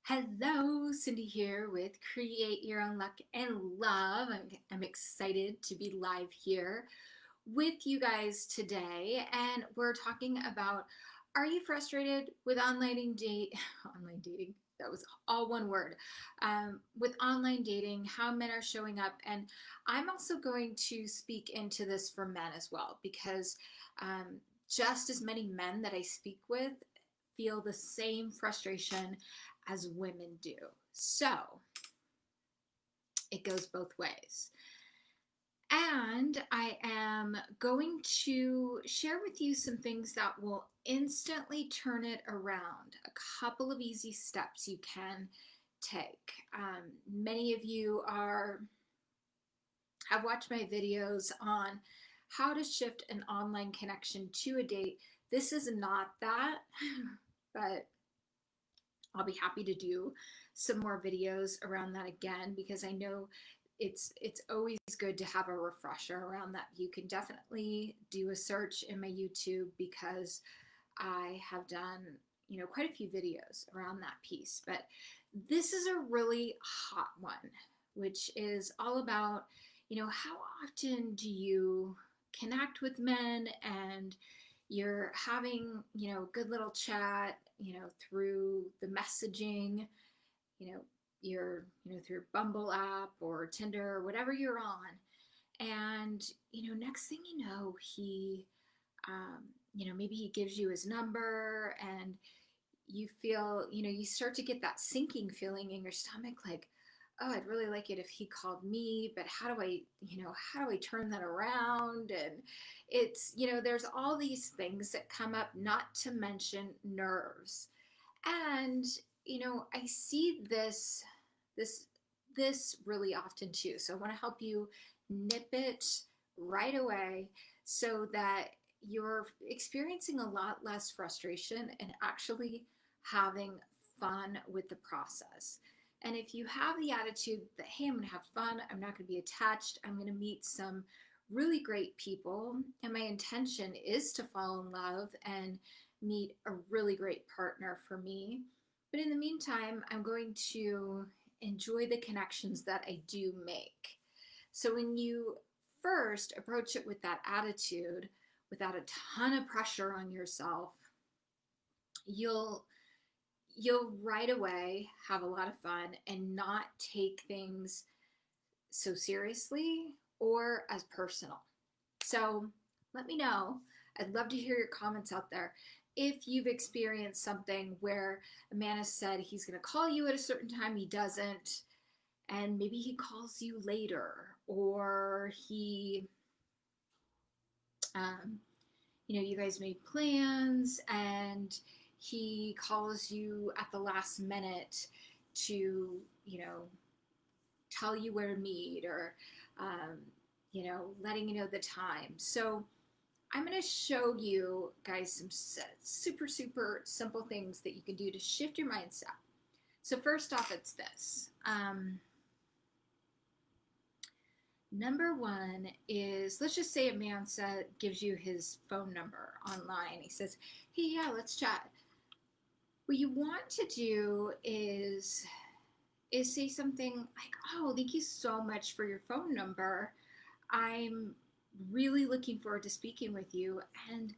Hello, Cindy here with Create Your Own Luck and Love. I'm excited to be live here with you guys today, and we're talking about, are you frustrated with online dating? That was all one word. With online dating, how men are showing up, and I'm also going to speak into this for men as well, because just as many men that I speak with feel the same frustration as women do. So it goes both ways. And I am going to share with you some things that will instantly turn it around. A couple of easy steps you can take. Many of you have watched my videos on how to shift an online connection to a date. This is not that, but I'll be happy to do some more videos around that again, because I know it's always good to have a refresher around that. You can definitely do a search in my YouTube, because I have done quite a few videos around that piece. But this is a really hot one, which is all about how often do you connect with men, and you're having good little chat through the messaging, you know you're through Bumble app or Tinder or whatever you're on, and next thing you know, he maybe he gives you his number, and you feel, you start to get that sinking feeling in your stomach, like, oh, I'd really like it if he called me, but how do I turn that around? And it's, there's all these things that come up, not to mention nerves. And, I see this, this really often too. So I want to help you nip it right away, so that you're experiencing a lot less frustration and actually having fun with the process. And if you have the attitude that, hey, I'm going to have fun, I'm not going to be attached, I'm going to meet some really great people, and my intention is to fall in love and meet a really great partner for me. But in the meantime, I'm going to enjoy the connections that I do make. So when you first approach it with that attitude, without a ton of pressure on yourself, you'll right away have a lot of fun and not take things so seriously or as personal. So let me know. I'd love to hear your comments out there. If you've experienced something where a man has said he's going to call you at a certain time, he doesn't, and maybe he calls you later, or he, you guys made plans and he calls you at the last minute to, tell you where to meet, or, letting you know the time. So I'm going to show you guys some super, super simple things that you can do to shift your mindset. So first off, it's this. Number one is, let's just say a man gives you his phone number online. He says, hey, yeah, let's chat. What you want to do is say something like, oh, thank you so much for your phone number. I'm really looking forward to speaking with you. And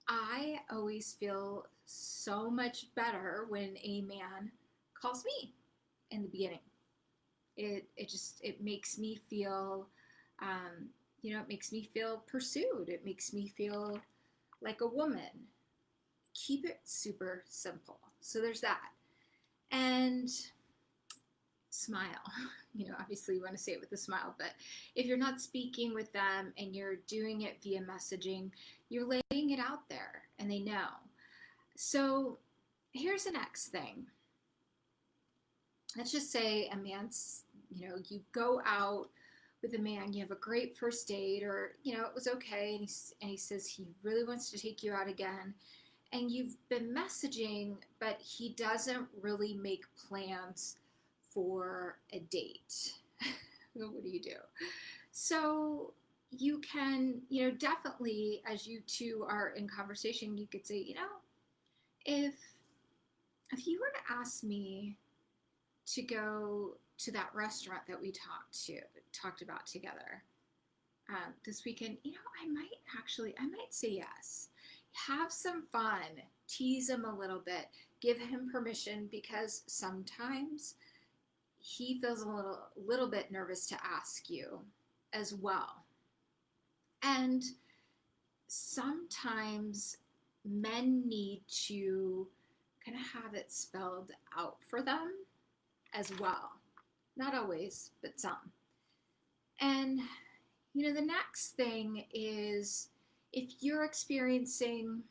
I always feel so much better when a man calls me in the beginning. It makes me feel, it makes me feel pursued. It makes me feel like a woman. Keep it super simple. So there's that. And smile. Obviously you want to say it with a smile, but if you're not speaking with them and you're doing it via messaging, you're laying it out there and they know. So here's the next thing. Let's just say a man's, you go out with a man, you have a great first date, or, it was okay, and he says he really wants to take you out again, and you've been messaging, but he doesn't really make plans for a date. What do you do? So you can, definitely, as you two are in conversation, you could say, if you were to ask me to go to that restaurant that we talked about together this weekend, I might say yes. Have some fun, tease him a little bit, give him permission, because sometimes he feels a little bit nervous to ask you as well. And sometimes men need to kind of have it spelled out for them as well. Not always, but some. And, the next thing is, if you're experiencing,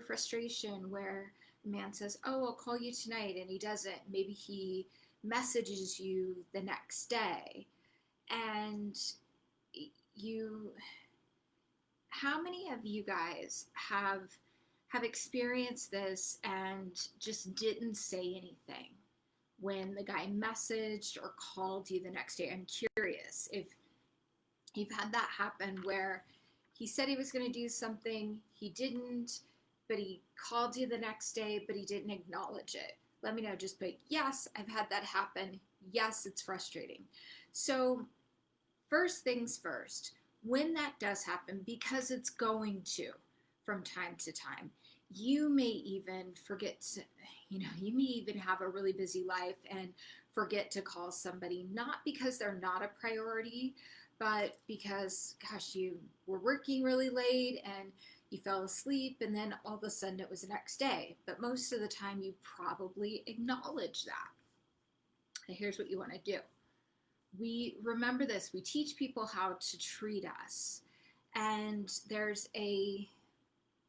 frustration where a man says, oh, I'll call you tonight, and he doesn't, maybe he messages you the next day, and how many of you guys have experienced this and just didn't say anything when the guy messaged or called you the next day? I'm curious if you've had that happen, where he said he was going to do something, he didn't, but he called you the next day, but he didn't acknowledge it. Let me know. Just put, yes, I've had that happen. Yes, it's frustrating. So first things first, when that does happen, because it's going to from time to time, you may even forget to, you may even have a really busy life and forget to call somebody, not because they're not a priority, but because, gosh, you were working really late and you fell asleep, and then all of a sudden it was the next day. But most of the time you probably acknowledge that. And here's what you want to do. We remember this. We teach people how to treat us. And there's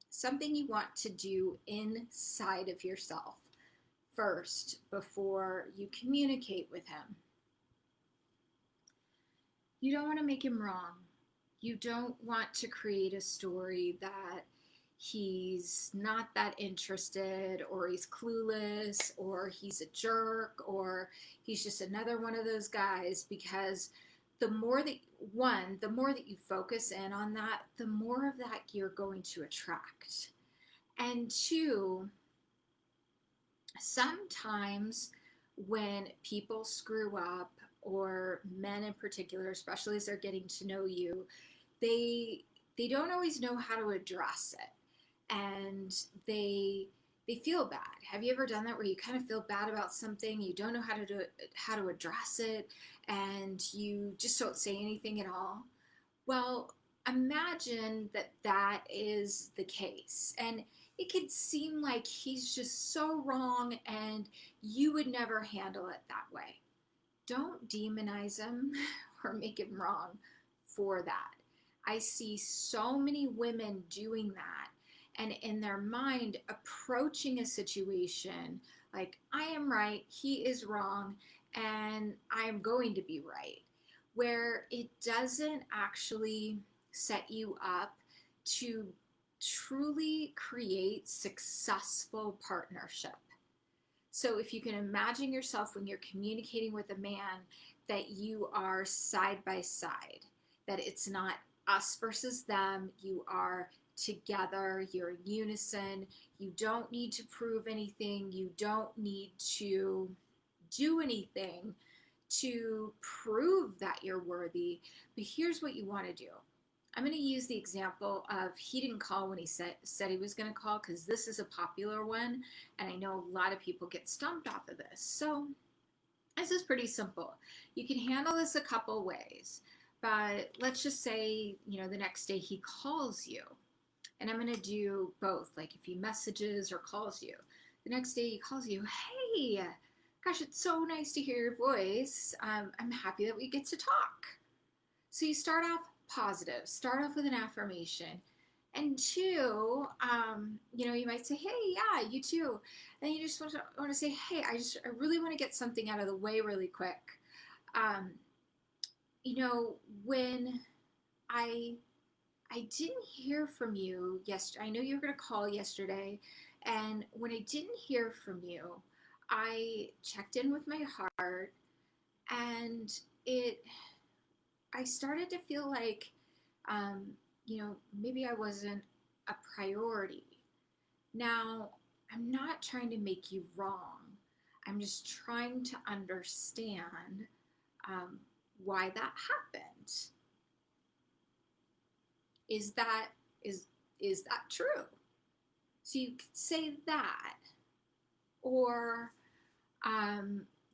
something you want to do inside of yourself first before you communicate with him. You don't want to make him wrong. You don't want to create a story that he's not that interested, or he's clueless, or he's a jerk, or he's just another one of those guys, because the more that you focus in on that, the more of that you're going to attract. And two, sometimes when people screw up, or men in particular, especially as they're getting to know you, they don't always know how to address it, and they feel bad. Have you ever done that, where you kind of feel bad about something, you don't know how to do it, how to address it, and you just don't say anything at all? Well, imagine that is the case, and it could seem like he's just so wrong and you would never handle it that way. Don't demonize him or make him wrong for that. I see so many women doing that, and in their mind approaching a situation like, I am right, he is wrong, and I am going to be right, where it doesn't actually set you up to truly create successful partnership. So if you can imagine yourself when you're communicating with a man, that you are side by side, that it's not us versus them, you are together, you're in unison, you don't need to prove anything, you don't need to do anything to prove that you're worthy. But here's what you want to do. I'm going to use the example of, he didn't call when he said he was going to call, because this is a popular one, and I know a lot of people get stumped off of this. So this is pretty simple. You can handle this a couple ways, but let's just say, the next day he calls you, and I'm going to do both. Like, if he messages or calls you, the next day he calls you, hey, gosh, it's so nice to hear your voice. I'm happy that we get to talk. So you start off positive, start off with an affirmation. And two, you might say, hey, yeah, you too. And you just want to say, hey, I really want to get something out of the way really quick. When I didn't hear from you yesterday, I know you were going to call yesterday, and when I didn't hear from you, I checked in with my heart, and I started to feel like, maybe I wasn't a priority. Now, I'm not trying to make you wrong. I'm just trying to understand why that happened. Is that is that true? So you could say that, or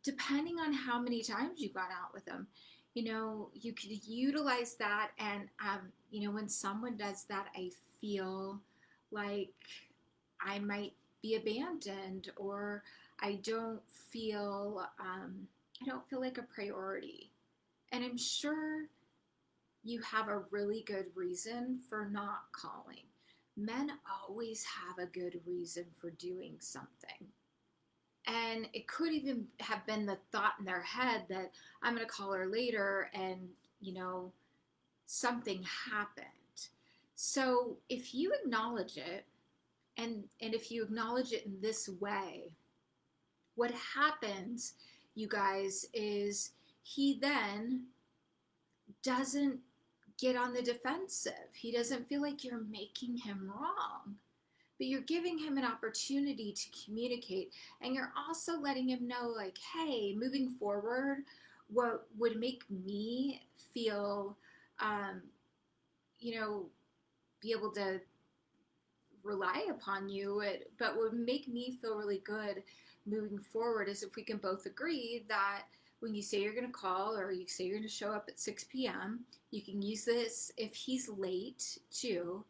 depending on how many times you got out with them, you could utilize that. And when someone does that, I feel like I might be abandoned, or I don't feel like a priority. And I'm sure you have a really good reason for not calling. Men always have a good reason for doing something. And it could even have been the thought in their head that I'm going to call her later and, something happened. So if you acknowledge it, and if you acknowledge it in this way, what happens, you guys, is he then doesn't get on the defensive. He doesn't feel like you're making him wrong, but you're giving him an opportunity to communicate. And you're also letting him know, like, hey, moving forward, what would make me feel, be able to rely upon you, but would make me feel really good moving forward is if we can both agree that when you say you're going to call, or you say you're going to show up at 6 p.m., you can use this if he's late too,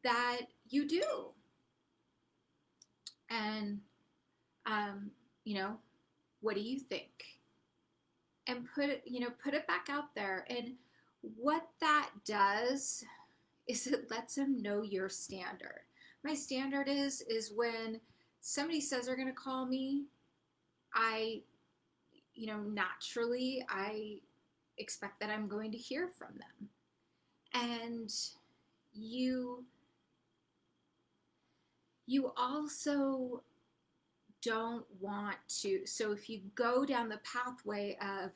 that you do. And, what do you think? And put it back out there. And what that does is it lets him know your standard. My standard is when somebody says they're going to call me, I naturally, I expect that I'm going to hear from them. And you also don't want to, so if you go down the pathway of,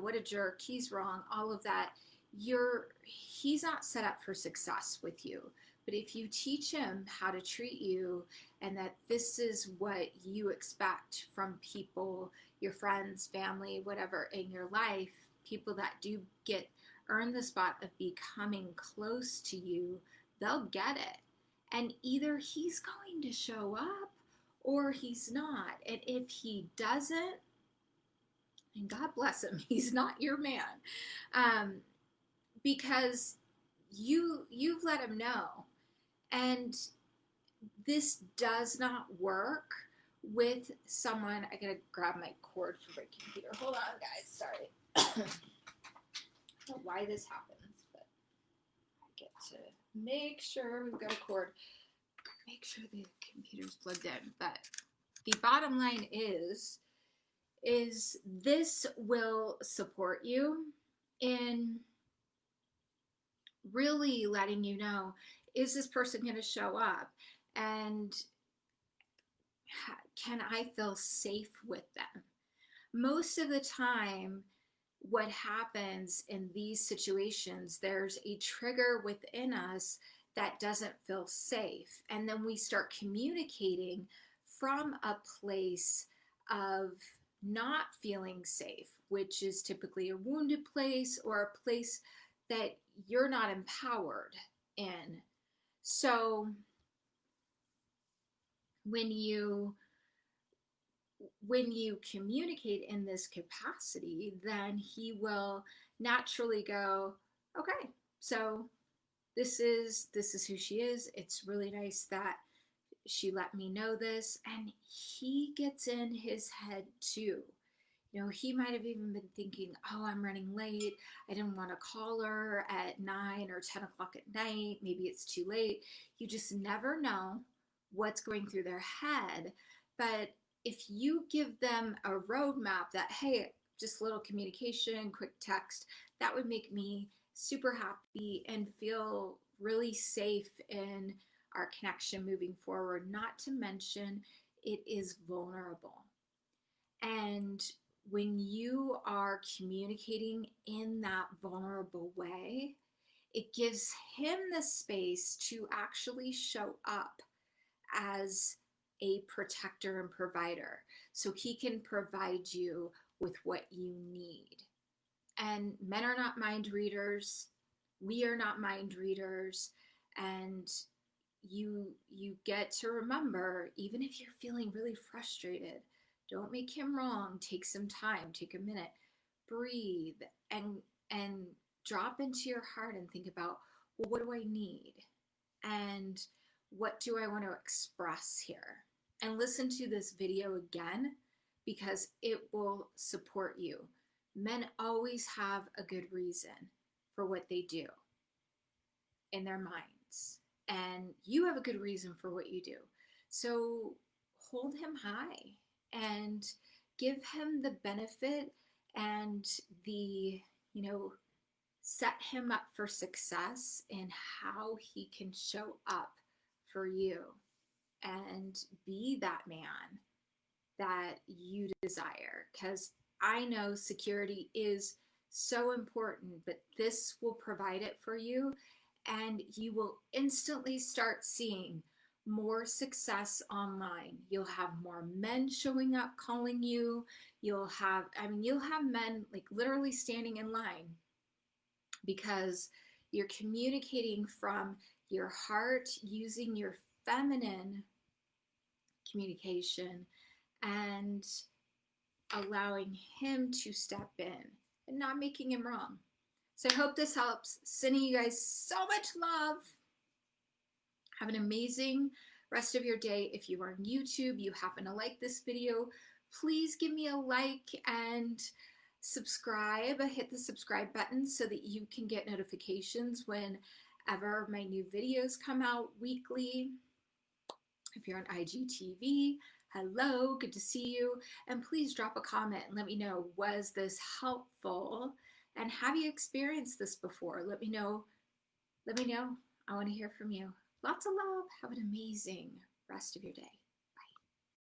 what a jerk, he's wrong, all of that, he's not set up for success with you. But if you teach him how to treat you, and that this is what you expect from people, your friends, family, whatever in your life, people that do earn the spot of becoming close to you, they'll get it. And either he's going to show up or he's not. And if he doesn't, and God bless him, he's not your man. Because you've let him know. And this does not work with someone. I gotta grab my cord for my computer. Hold on, guys. Sorry. I don't know why this happens, but I get to make sure we've got a cord. Make sure the computer's plugged in. But the bottom line is this will support you in really letting you know, is this person going to show up? And can I feel safe with them? Most of the time, what happens in these situations, there's a trigger within us that doesn't feel safe. And then we start communicating from a place of not feeling safe, which is typically a wounded place, or a place that you're not empowered in. So when you communicate in this capacity, then he will naturally go, okay, so this is who she is. It's really nice that she let me know this. And he gets in his head too. He might have even been thinking, oh, I'm running late. I didn't want to call her at 9 or 10 o'clock at night. Maybe it's too late. You just never know what's going through their head. But if you give them a roadmap that, hey, just a little communication, quick text, that would make me super happy and feel really safe in our connection moving forward. Not to mention, it is vulnerable. And when you are communicating in that vulnerable way, it gives him the space to actually show up as a protector and provider. so he can provide you with what you need. And men are not mind readers. We are not mind readers. And you get to remember, even if you're feeling really frustrated, don't make him wrong. Take some time, take a minute, breathe, and drop into your heart and think about, well, what do I need? And what do I want to express here? And listen to this video again, because it will support you. Men always have a good reason for what they do in their minds, and you have a good reason for what you do. So hold him high and give him the benefit and the, set him up for success in how he can show up for you and be that man that you desire. Because I know security is so important, but this will provide it for you, and you will instantly start seeing more success online. You'll have more men showing up calling you. You'll have men like literally standing in line, because you're communicating from your heart, using your feminine communication, and allowing him to step in and not making him wrong. So I hope this helps. Sending you guys so much love. Have an amazing rest of your day. If you are on YouTube, you happen to like this video, please give me a like and subscribe. Hit the subscribe button so that you can get notifications whenever my new videos come out weekly. If you're on IGTV, hello, good to see you. And please drop a comment and let me know, was this helpful? And have you experienced this before? Let me know. I want to hear from you. Lots of love. Have an amazing rest of your day.